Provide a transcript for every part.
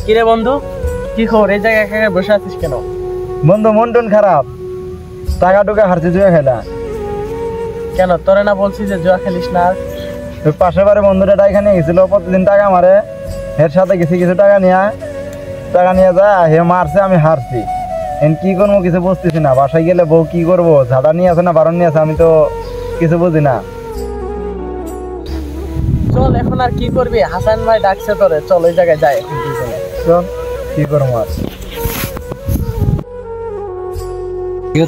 কিরে বন্ধু, কি খবর? এই জায়গায় একা একা বসে আছিস কেন? বন্ধু মন টন খারাপ, টাকা টুকা হারছে জুয়া খেলা। কেন তোরে না বলছিস যে জুয়া খেলিস না? ওই পাশের বারে বন্ধুটা এখানে গেছিল, প্রতিদিন টাকা মারে, এর সাথে গেছি কিছু টাকা নিয়ে যা হে মারছে, আমি হারছি। কি করবো কিছু বুঝতেছি না। বাসায় গেলে বউ কি করবো, ঝাড়া নিয়ে আছে না বারণ নিয়ে আছে, আমি তো কিছু বুঝি না। চল এখন আর কি করবি, হাসান ভাই ডাকছে তোরে, চল ওই জায়গায় যাই এখন দুজনে। চল কি করবো আর।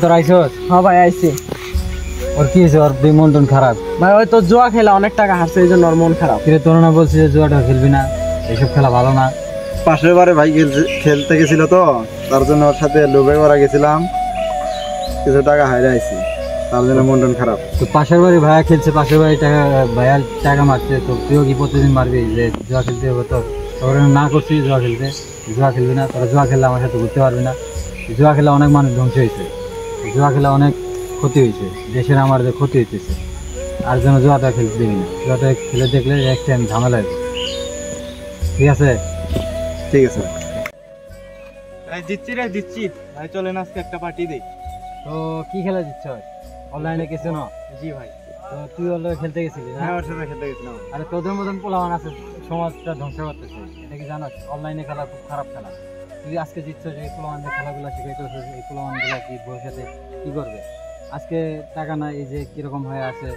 তোর আইসস? হ্যাঁ ভাই আইছি। ওর কি হয়েছে? ওর মন টন খারাপ ভাই ওই তো জুয়া খেলা অনেক টাকা হারছে, এই জন্য ওর মন খারাপ। কিরে তোর না বলছিস যে জুয়াটা খেলবি না, এইসব খেলা ভালো না? পাশের বারে ভাই খেলতে গেছিল তো, তার জন্য ওর সাথে লোভে করা গেছিলাম, কিছু টাকা হাইরে আইছি, তার জন্য মন টন খারাপ। তো পাশের বাড়ি ভাইয়া খেলছে, পাশের বাড়ি ভাইয়া টাকা মারছে, তো তুইও কি প্রতিদিন মারবি যে জুয়া খেলতে হবে? তোর না করছিস জুয়া খেলতে, জুয়া খেলবি না। তোরা জুয়া খেললে আমার সাথে ঘুরতে পারবি না। জুয়া খেলা অনেক মানুষ ধ্বংস হয়েছে, জুয়া খেলা অনেক ক্ষতি হয়েছে, দেশের আমাদের ক্ষতি হইতেছে। আর যেন জুয়াটা খেলতে দিবি না, জুয়াটা খেলে দেখলে নেক্সট টাইম ঝামেলা হবে। ঠিক আছে? ঠিক আছে দিচ্ছি রে দিচ্ছি ভাই, চলেন আজকে একটা পার্টি দিই। তো কি খেলা দিচ্ছ? অনলাইনে কিছু না? জি ভাই। তো তুই অনলাইনে খেলতে গেছিলি না? হ্যাঁ ওর সাথে খেলতে গেছিলাম। আরে তোদের মতন পোলাওয়ান আছে, সমাজটা ধ্বংস করতেছে, এটা কি জানাস? অনলাইনে খেলা খুব খারাপ খেলা। তুই আজকে জিতছ, যে পোলাওয়ানদের খেলাগুলো শিখাইতেছ, এই পোলাওয়ানগুলো কি ভবিষ্যতে কি করবে? আজকে টাকা নাই, এই যে কিরকম হয়ে আছে,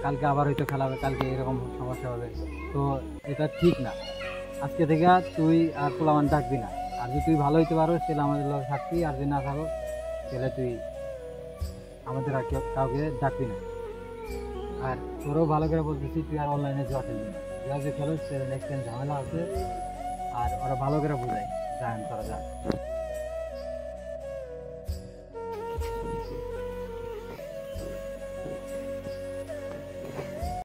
কালকে আবার হয়তো খেলা হবে, কালকে এরকম সমস্যা হবে। তো এটা ঠিক না। আজকে থেকে তুই আর পোলাওয়ান ডাকবি না। আর যদি তুই ভালো হইতে পারো তাহলে আমাদের লোক থাকবি, আর যদি না থাকো তাহলে তুই আমাদের আর কাউকে ডাকবি না। আর তোরও ভালো করে বলতেছি, তুই আর অনলাইনে জুয়া খেলবি না। জুয়া যে খেলো নেক্সট টাইম ঝামেলা আছে, আর ওরা ভালো করে বোঝায়, জান তোরা যা।